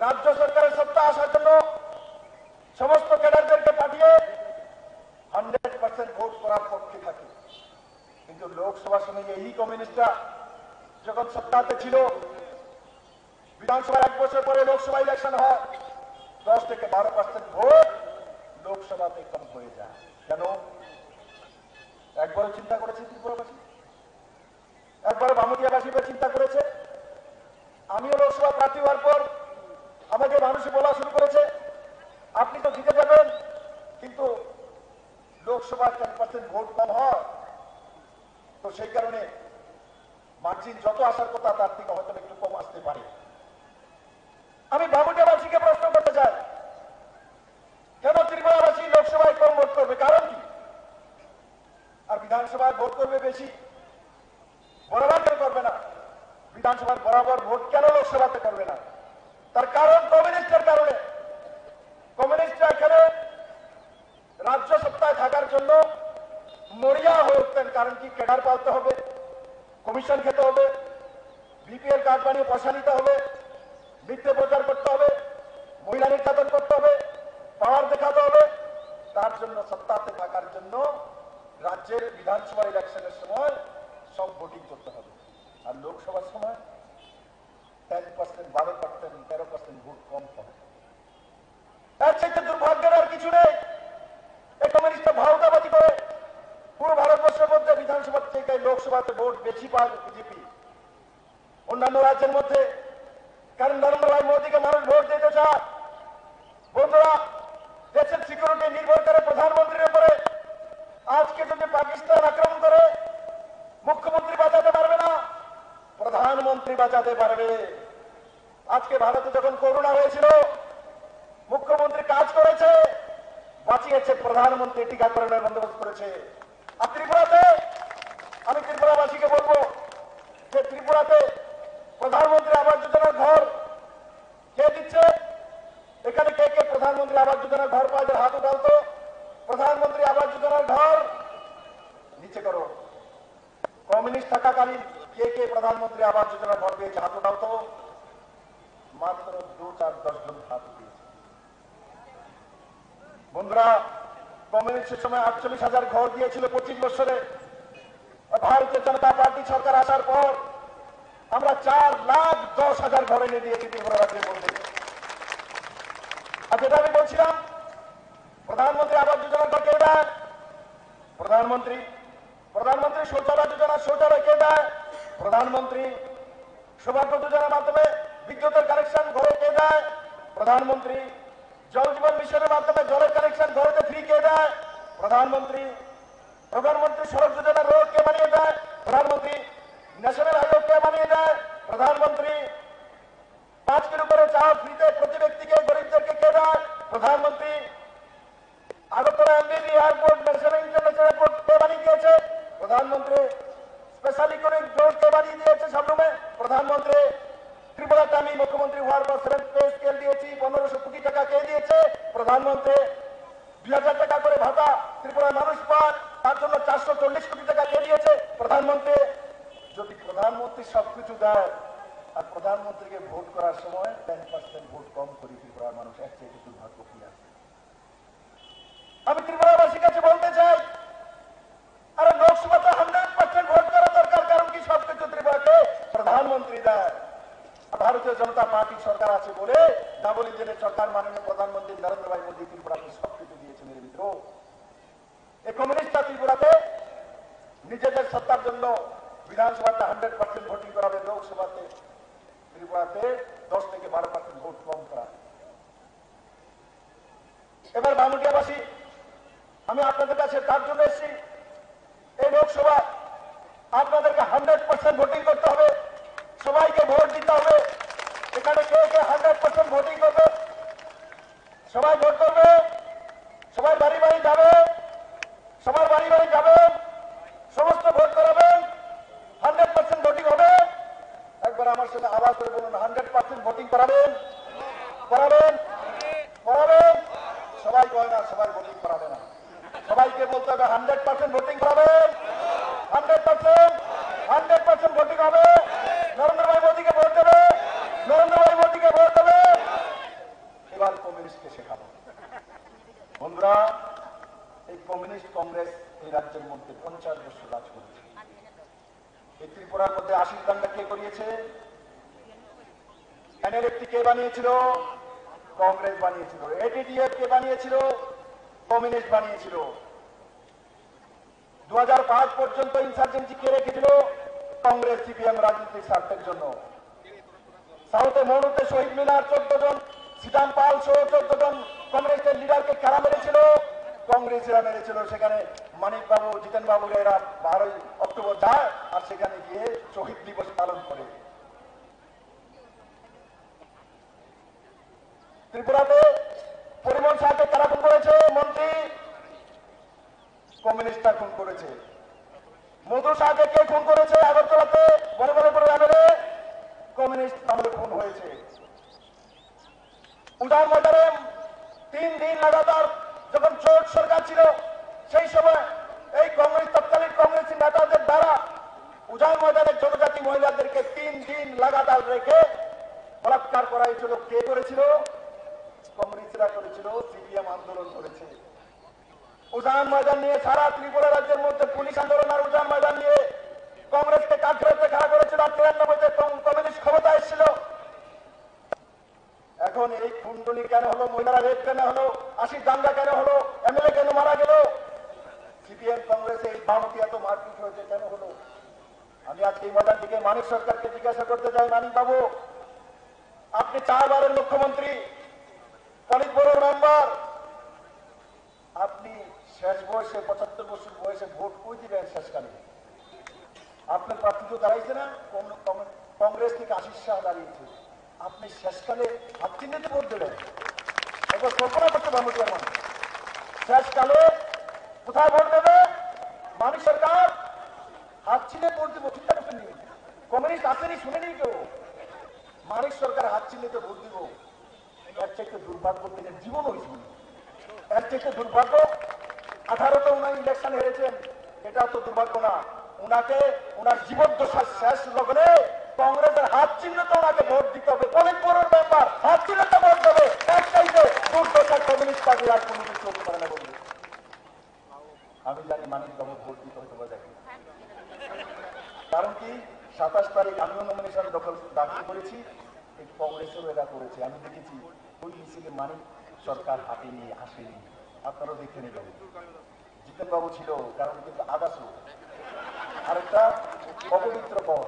রাজ্য সরকারের সত্তা আসার জন্য সমস্ত ক্যাডারদেরকে পাঠিয়ে 100% ভোট করার পক্ষে থাকে। কিন্তু লোকসভার সময় এই কমিউনিস্টরা যখন সত্তাতে ছিল, বিধানসভার 1 বছর পরে লোকসভা ইলেকশন হয়, 10 থেকে 12% ভোট লোকসভাতে কম হয়ে যায়। কেন? একবারও চিন্তা করেছে ত্রিপুরাবাসী? একবার বামুদিয়াবাসী চিন্তা করেছে? আমিও লোকসভা প্রার্থী হওয়ার পর আমাকে মানুষ বলা শুরু করেছে, আপনি তো জিতে যাবেন, কিন্তু লোকসভায় 10% ভোট কম হয়, তো সেই কারণে মার্জিন যত আসার কথা তার থেকে হয়তো একটু কম আসতে পারে। আমি বামুদিয়াবাসীকে প্রশ্ন করতে চাই, কেন ত্রিপুরাবাসী লোকসভায় কম ভোট করবে? কারণ কি? আর বিধানসভায় ভোট করবে বেশি, বরাবর কেন করবে না? বিধানসভার বরাবর ভোট কেন লোকসভাতে করবে না? তার কারণ কমিউনিস্টের কারণে। কমিউনিস্টরা এখানে রাজ্য সত্তায় থাকার জন্য মরিয়া হয়ে উঠতেন। কারণ কি? ক্যাডার পালতে হবে, কমিশন খেতে হবে, বিপিএল কার্ড বানিয়ে পয়সা নিতে হবে, মিথ্যে প্রচার করতে হবে, মহিলা নির্যাতন করতে হবে, পাওয়ার দেখাতে হবে। তার জন্য সত্তাতে থাকার জন্য রাজ্যের বিধানসভা ইলেকশনের সময় সব ভোটিং করতে হবে। আর লোকসভার সময় 10%, 12%, 13% ভোট কম হবে। তার চাইতে দুর্ভাগ্যের আর কিছু নেই। এই কমিউনিস্টরা ভারতাবাদী করে পুরো ভারতবর্ষের মধ্যে বিধানসভা থেকে লোকসভাতে ভোট বেশি পায় বিজেপি অন্যান্য রাজ্যের মধ্যে। কারণ নরেন্দ্র ভাই মোদীকে মানুষ ভোট দিতে চায়। বন্ধুরা, দেশের সিকিউরিটি নির্ভর করে প্রধানমন্ত্রীর উপরে। আজকে যদি পাকিস্তান আক্রমণ করে, মুখ্যমন্ত্রী বাঁচাতে পারবে না, প্রধানমন্ত্রী বাঁচাতে পারবে। আজকে ভারতে যখন করোনা হয়েছিল, মুখ্যমন্ত্রী কাজ করেছে, বাঁচিয়েছে প্রধানমন্ত্রী, টিকাকরণের বন্দোবস্ত করেছে। আর ত্রিপুরাতে আমি ত্রিপুরাবাসীকে বলবো যে ত্রিপুরাতে প্রধানমন্ত্রী আবাস যোজনার ঘর কে দিচ্ছে? এখানে কে কে প্রধানমন্ত্রী আবাস যোজনার ঘর পায়? হাত উঠালতো। প্রধানমন্ত্রী আবাস যোজনার ঘর নিচে করো। কমিউনিস্ট থাকাকালীন কে কে প্রধানমন্ত্রী আবাস যোজনার ঘর পেয়েছে? হাত উঠালতো। মাত্র 2-4-10 জন হাত উঠিয়েছে। বন্ধুরা, কমিউনিস্টের সময় 48,000 ঘর দিয়েছিল 25 বছরে। ভারতীয় জনতা পার্টি সরকার আসার পর আমরা 4,10,000 ঘর এনে দিয়েছি ত্রিপুরা রাজ্যের মধ্যে। আর যেটা আমি বলছিলাম, প্রধানমন্ত্রী আবাস যোজনার ঘর কে দেয়? প্রধানমন্ত্রী। প্রধানমন্ত্রী শৌচালয় যোজনা, শৌচালয় কে দেয়? প্রধানমন্ত্রী। সৌভাগ্য যোজনার মাধ্যমে বিদ্যুতের কানেকশন ঘরে কে দেয়? প্রধানমন্ত্রী। জল জীবন মিশনের মাধ্যমে জলের কানেকশন ঘরেতে ফ্রি কে দেয়? প্রধানমন্ত্রী। প্রধানমন্ত্রী সড়ক যোজনা রোড কে বানিয়ে দেয়? প্রধানমন্ত্রী। ন্যাশনাল হাইওয়ে কে বানিয়ে দেয়? প্রধানমন্ত্রী। 5 কিলো করে চাল ফ্রিতে প্রতি ব্যক্তিকে গরিবদেরকে কে দেয়? প্রধানমন্ত্রী। Agartala এমবিবি airport, national international airport কে বানিয়ে দিয়েছে? প্রধানমন্ত্রী। স্পেশাল ইকোনমিক জোন কে বানিয়ে দিয়েছে সাবরুমে? প্রধানমন্ত্রী। ত্রিপুরাতে আমি মুখ্যমন্ত্রী হওয়ার পর 7th পে স্কেল দিয়েছি, 1500 কোটি টাকা কে দিয়েছে? প্রধানমন্ত্রী। 2000 টাকা করে ভাতা ত্রিপুরার মানুষ পায়, তার জন্য 440 কোটি টাকা কে দিয়েছে? প্রধানমন্ত্রী। যদি প্রধানমন্ত্রী সবকিছু দেয় আর প্রধানমন্ত্রীকে ভোট করার সময় 10% ভোট কম করি ত্রিপুরার মানুষ, এক চাইতে দুর্ভাগ্য কি আছে? আমি ত্রিপুরাবাসীর কাছে বলতে চাই, আরে লোকসভাতে 100% ভোট করা দরকার। কারণ কি? সবকিছু ত্রিপুরাকে প্রধানমন্ত্রী দেয়। ভারতীয় জনতা পার্টি সরকার আছে বলে ডাবল ইঞ্জিনের সরকার মাননীয় প্রধানমন্ত্রী নরেন্দ্র ভাই মোদী ত্রিপুরাকে সবকিছু দিয়েছে। মেরে মিত্র, এই কমিউনিস্টরা ত্রিপুরাতে নিজেদের সত্তার জন্য বিধানসভাতে 100% ভোটিং করাবে, লোকসভাতে ত্রিপুরাতে 10 থেকে 12% ভোট কম করা। এবার বামুটিয়াবাসী, আমি আপনাদের কাছে তার জন্য এসেছি, এই লোকসভা আপনাদেরকে 100% ভোটিং করতে হবে, সবাইকে ভোট দিতে হবে। এখানে কে কে 100% ভোটিং করবে? সবাই ভোট করবে, সবাই বাড়ি বাড়ি যাবে, সবার বাড়ি বাড়ি যাবেন, সমস্ত ভোট করাবেন, 100% ভোটিং হবে। একবার আমার সাথে আওয়াজ করে বলুন, 100% ভোটিং করাবেন? করাবেন? করাবেন? সবাই কয় না, সবাই ভোটিং করাবে না। সবাইকে বলতে হবে 100% ভোটিং করাবেন। 100% ভোটিং হবে। নরেন্দ্র ভাই মোদীকে ভোট দেবে, নরেন্দ্র ভাই মোদীকে ভোট দেবে। আশির দাঙ্গা কে করিয়েছে? এনএলএফটি কে বানিয়েছিল? কংগ্রেস বানিয়েছিল। এটিটিএফ কে বানিয়েছিল? কমিউনিস্ট বানিয়েছিল। 2005 পর্যন্ত ইনসার্জেন্সি কে রেখেছিল? কংগ্রেস সিপিএম রাজনৈতিক স্বার্থের জন্য। সাউথে মৌলতে শহীদ মিনার 14 জন, সিদাম পাল সহ 14 জন কংগ্রেসের লিডারকে কারা মেরেছিল? কংগ্রেসেরা মেরেছিল। সেখানে মানিক বাবু, জিতেন বাবু এরা 12 অক্টোবর যায় আর সেখানে গিয়ে শহীদ দিবস পালন করে। ত্রিপুরাতে পরিমল শাহকে কারা খুন করেছে? মন্ত্রী কমিউনিস্টরা খুন করেছে। মধু শাহকে কে খুন করেছে? আগরতলাতে বনবনপুর এমএলএ কমিউনিস্ট আমলে খুন হয়েছে। উজান ময়দানে 3 দিন লাগাতার যখন জোট সরকার ছিল সেই সময় এই কংগ্রেস তৎকালীন কংগ্রেসী নেতাদের দ্বারা উজান ময়দানের জনজাতি মহিলাদেরকে 3 দিন লাগাতার রেখে বলাৎকার করা হয়েছিল। কে করেছিল? কংগ্রেসরা করেছিল, সিপিএম আন্দোলন করেছে। উজান ময়দান নিয়ে সারা ত্রিপুরা রাজ্যের মধ্যে পুলিশ আন্দোলন আর উজান ময়দান নিয়ে কংগ্রেসকে কাঠগড়াতে খাড়া করেছিল। 93-তে কমিউনিস্ট ক্ষমতা এসেছিল। এখন এই খুনটুনি কেন হলো? মহিলারা রেপ কেন হলো? আশির দাঙ্গা কেন হলো? এমএলএ কেন মারা গেল? সিপিএম কংগ্রেসে এই বামতি এত মারপিট হয়েছে কেন হলো? আমি আজকে এই ময়দান থেকে মানিক সরকারকে জিজ্ঞাসা করতে চাই, মানিক বাবু, আপনি 4 বারের মুখ্যমন্ত্রী, পলিট ব্যুরোর মেম্বার, আপনি শেষ বয়সে 75 বছর বয়সে ভোট কই দিবেন শেষকালে? আপনার প্রার্থী তো দাঁড়াইছে না, কংগ্রেস থেকে আশিস শাহ দাঁড়িয়েছে। আপনি শেষকালে হাত চিহ্নিতে ভোট দেবেন? একবার কল্পনা করতে বামুটিয়ার মানুষ শেষকালে কোথায় ভোট দেবে? মানিক সরকার হাত চিহ্নে ভোট দিব। চিন্তা করতে নিন, কমিউনিস্ট আসেনি, শুনেনি কেউ। মানিক সরকার হাত চিহ্নিতে ভোট দিব, এর চাইতে দুর্ভাগ্য দিনের জীবন হয়েছিল। এর চাইতে দুর্ভাগ্য 18তে উনি ইলেকশন হেরেছেন, এটা তো দুর্ভাগ্য না। উনাকে উনার জীবদ্দশার শেষ লগ্নে কংগ্রেসের হাত চিহ্নতে ওনাকে ভোট দিতে হবে। পলিট ব্যুরোর মেম্বার হাত চিহ্নতে ভোট দেবে। এক চাইতে দুর্দশা কমিউনিস্ট পার্টি আর কোনো কিছু হতে পারে না বলবে। আমি জানি মানিক বাবু ভোট দিতে হতে পারে, কারণ কি 27 তারিখ আমিও নমিনেশন দাখিল করেছি, এই কংগ্রেসেরও এরা করেছে। আমি দেখেছি ওই মিছিলে মানিক সরকার হাতে নিয়ে আসেনি, আপনারাও দেখে নেবেন। জিতেন বাবু ছিল, কারণ কিন্তু আদাস লোক, আরেকটা অপবিত্র পদ,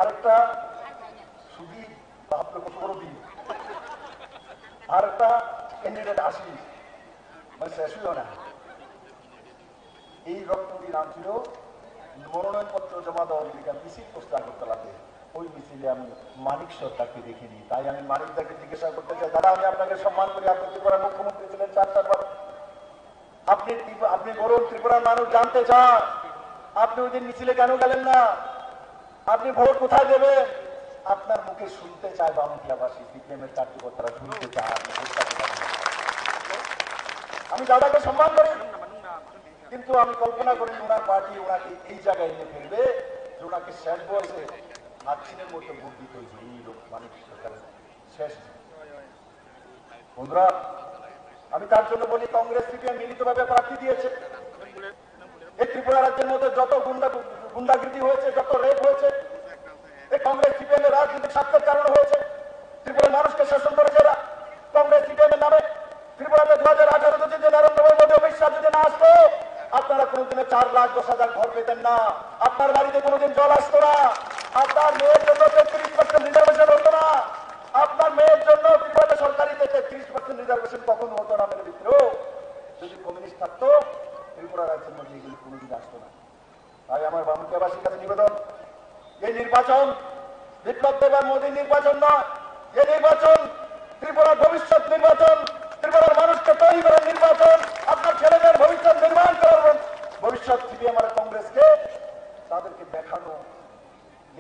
আরেকটা সুদীপ ভাবলো কত বড় দিন, আরেকটা ক্যান্ডিডেট আশিস, মানে শেষ হইল না। এই রক্তটি নাম ছিল মনোনয়নপত্র জমা দেওয়া অধিকার মিছিল পোস্টার করতে লাগে। ওই মিছিলে আমি মানিক সরকারকে দেখিনি। তাই আমি মানিকদাকে জিজ্ঞাসা করতে চাই, দাদা আমি আপনাকে সম্মান করি, আপনি ত্রিপুরার মুখ্যমন্ত্রী ছিলেন 4 বার। আপনি বলুন, ত্রিপুরার মানুষ জানতে চান আপনি ওই দিন মিছিলে কেন গেলেন না? আপনি ভোট কোথায় দেবেন? আপনার মুখে শুনতে চায় বামুটিয়াবাসী, সিপিএমের কার্যকর্তারা শুনতে চায় আমি দাদাকে সম্মান করি, কিন্তু আমি কল্পনা করি ওনার পার্টি ওনাকে এই জায়গায় এনে ফেলবে যে ওনাকে শেষ বয়সে হাতছিনের মতো ভোট দিতে হয়েছে। এই লোক মানিক সরকারের শেষ। বন্ধুরা, আমি তার জন্য বলি কংগ্রেস সিপিএম মিলিতভাবে প্রার্থী দিয়েছে। এই ত্রিপুরা রাজ্যের মধ্যে যত গুন্ডাগিরি হয়েছে, যত রেপ হয়েছে, এই কংগ্রেস সিপিএম এর রাজনৈতিক স্বার্থের কারণে হয়েছে। ত্রিপুরার মানুষকে শাসন করেছে এরা কংগ্রেস সিপিএম এর নামে। ত্রিপুরাতে 2018 যদি নরেন্দ্র মোদী অমিত শাহ যদি না আসতো, আপনারা কোনোদিনে 4,10,000 ঘর পেতেন না, আপনার বাড়িতে কোনোদিন জল আসতো না, আপনার মেয়ের জন্য 33% রিজার্ভেশন হতো না, আপনার মেয়ের জন্য ত্রিপুরাতে সরকারিতে 33% রিজার্ভেশন কখনো হতো না। মেরে মিত্র, যদি কমিউনিস্ট থাকতো ত্রিপুরা রাজ্যের মধ্যে এগুলি কোনোদিন আসতো না। তাই আমার বামুটিয়াবাসীর কাছে নিবেদন, এই নির্বাচন বিপ্লব দেবার মোদীর নির্বাচন নয়, এই নির্বাচন ত্রিপুরার ভবিষ্যৎ নির্বাচন, ত্রিপুরার মানুষকে তৈরি করার নির্বাচন, আপনার ছেলেদের ভবিষ্যৎ নির্মাণ করার ভবিষ্যৎ সিপিএম আর কংগ্রেসকে তাদেরকে দেখানো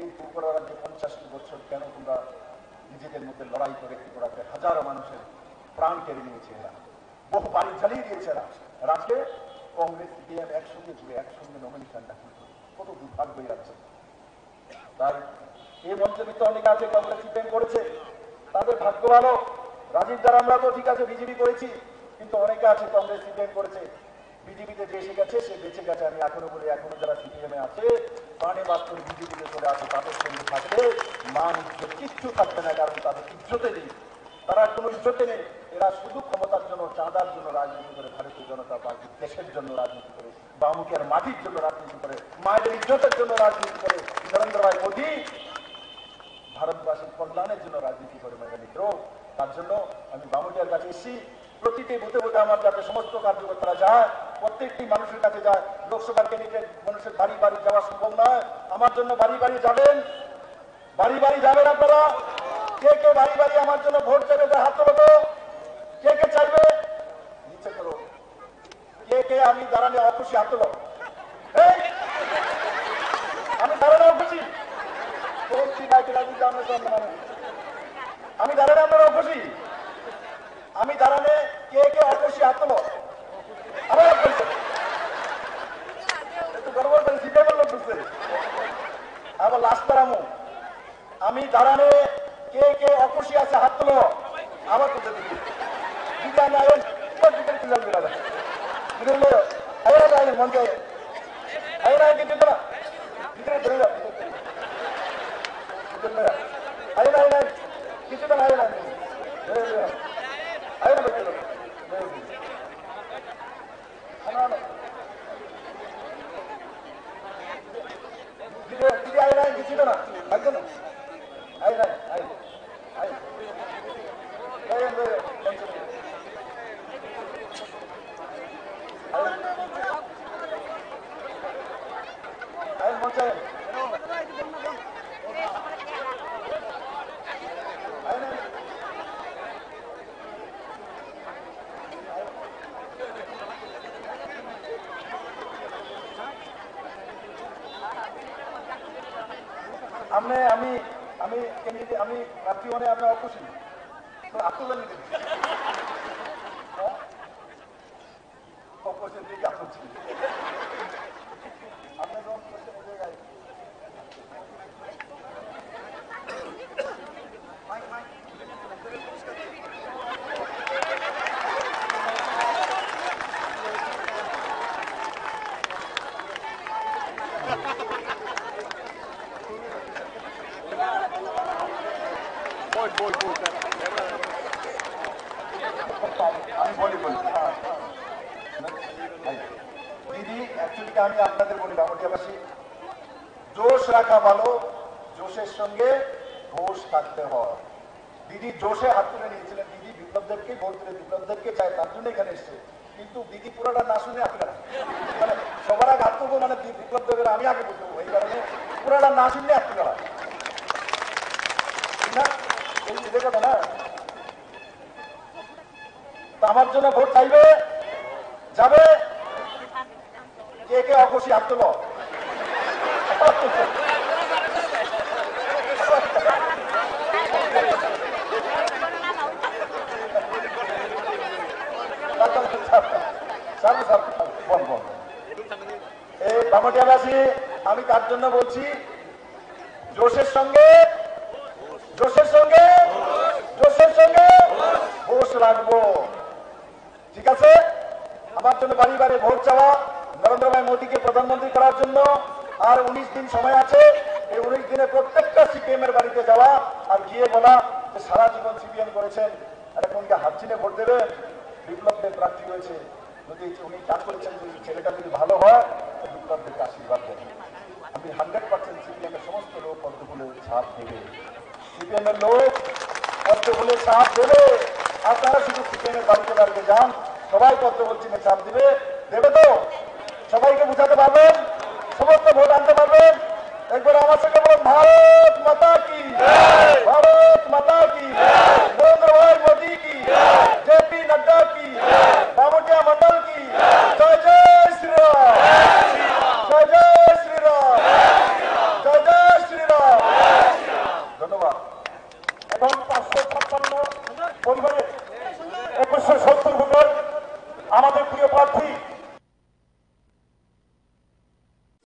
এই ত্রিপুরা রাজ্যে 50টি বছর কেন তোমরা নিজেদের মধ্যে লড়াই করে ত্রিপুরাতে হাজারো মানুষের প্রাণ কেড়ে নিয়েছে, এরা বহু বাড়ি জ্বালিয়ে দিয়েছে এরা। আজকে কংগ্রেস সিপিএম একসঙ্গে ঘুরে একসঙ্গে নমিনেশন দাখিল করে, কত দুর্ভাগ্য যাচ্ছে। তাই এই মঞ্চে ভিতরে অনেকে আছে কংগ্রেস সিপিএম করেছে, তাদের ভাগ্য ভালো। রাজীব দ্বারা আমরা তো ঠিক আছে বিজেপি করেছি, কিন্তু অনেকে আছে কংগ্রেস সিপিএম করেছে, বিজেপিতে যে এসে গেছে সে বেঁচে গেছে। আমি এখনো বলি, এখনো যারা সিপিএম এ আছে প্রাণে বাস্তব বিজেপিতে চলে আসে, তাদের সঙ্গে থাকলে মান ইজ্জত কিচ্ছু থাকবে না, কারণ তাদের ইজ্জতে নেই, তারা কোনো ইজ্জতে নেই। এরা শুধু ক্ষমতার জন্য, চাঁদার জন্য রাজনীতি করে, ভারতীয় জনতা পার্টি দেশের জন্য রাজনীতি করে, বামুকের মাটির জন্য রাজনীতি করে, মায়ের ইজ্জতের জন্য রাজনীতি করে। নরেন্দ্র ভাই মোদী ভারতবাসীর কল্যাণের জন্য রাজনীতি করে মেঘা মিত্র। তার জন্য আমি বামুটিয়ার কাছে এসেছি, প্রতিটি বুথে বুথে আমার যাতে সমস্ত কার্যকর্তারা যায়, প্রত্যেকটি মানুষের কাছে যায়। লোকসভার ক্যান্ডিডেট মানুষের বাড়ি বাড়ি যাওয়া সম্ভব নয়, আমার জন্য বাড়ি বাড়ি যাবেন, বাড়ি বাড়ি যাবেন আপনারা। কে কে বাড়ি বাড়ি আমার জন্য ভোট দেবে, হাত তোলো। কে কে চাইবে নিচে করো। কে কে আমি দাঁড়ালে অখুশি, হাত তোলো। আমি দাঁড়ালে অখুশি, আমি দাঁড়ালে আপনারা অখুশি, আমি দাঁড়ালে কে কে অখুশি, হাত তোলো। আবার একটু গড়বড় করে সিপিএমের লোক ঢুকছে। আবার লাস্ট দাঁড়ামো, আমি দাঁড়ালে কে কে অখুশি আছে, হাত তোলো। আবার তুলতে দিচ্ছি মঞ্চে কিছু না, ভিতরে ধরে যাও, কিছু না, কিছু না, আমি রাত্রি মানে আমি অখুশি, আত্মদান নিতে দিদি। অ্যাকচুয়ালি আমি আপনাদের বলি বামুটিয়াবাসী, জোশ রাখা ভালো, জোশের সঙ্গে ঘোষ থাকতে হয়। দিদি জোশে হাত তুলে নিয়েছিলেন, দিদি বিপ্লবদেরকে ভোট দিলে বিপ্লবদেরকে চায়, তার জন্য এখানে এসছে। কিন্তু দিদি পুরোটা না শুনে আপনারা মানে সবার আগে হাত তুলবো, মানে বিপ্লবদের আমি আগে বুঝবো, এই কারণে পুরোটা না শুনলে আপনারা কথা না। আমার জন্য ভোট চাইবে, যাবে। কে কে অখুশি, হাত তোলো। বামুটিয়াবাসী, আমি তার জন্য বলছি, জোশের সঙ্গে জোশের সঙ্গে জোশের সঙ্গে ঘোষ রাখবো, ঠিক আছে? আমার জন্য বাড়ি বাড়ি ভোট চাওয়া, নরেন্দ্র ভাই মোদীকে প্রধানমন্ত্রী করার জন্য আর 19 দিন সময় আছে। এই 19 দিনে প্রত্যেকটা সিপিএম এর বাড়িতে যাওয়া আর গিয়ে বলা যে সারা জীবন সিপিএম করেছেন, এখনকে হাত চিনে ভোট দেবেন, বিপ্লবদের প্রার্থী হয়েছে, যদি উনি কাজ করেছেন, যদি ছেলেটা যদি ভালো হয় বিপ্লবদেরকে আশীর্বাদ দেবেন। আমি 100% সিপিএম এর সমস্ত লোক পদ্মফুলের ছাপ দেবে, সিপিএম এর লোক পদ্মফুলের ছাপ দেবে। আপনারা শুধু সিপিএম এর বাড়িতে বাড়িতে যান, সবাই পদ্মফুল চিহ্নে ছাপ দেবে, দেবে তো? সবাইকে বুঝাতে পারবেন, সমস্ত ভোট আনতে পারবেন। একবার আমার সঙ্গে বলুন, ভারত মাতা কি।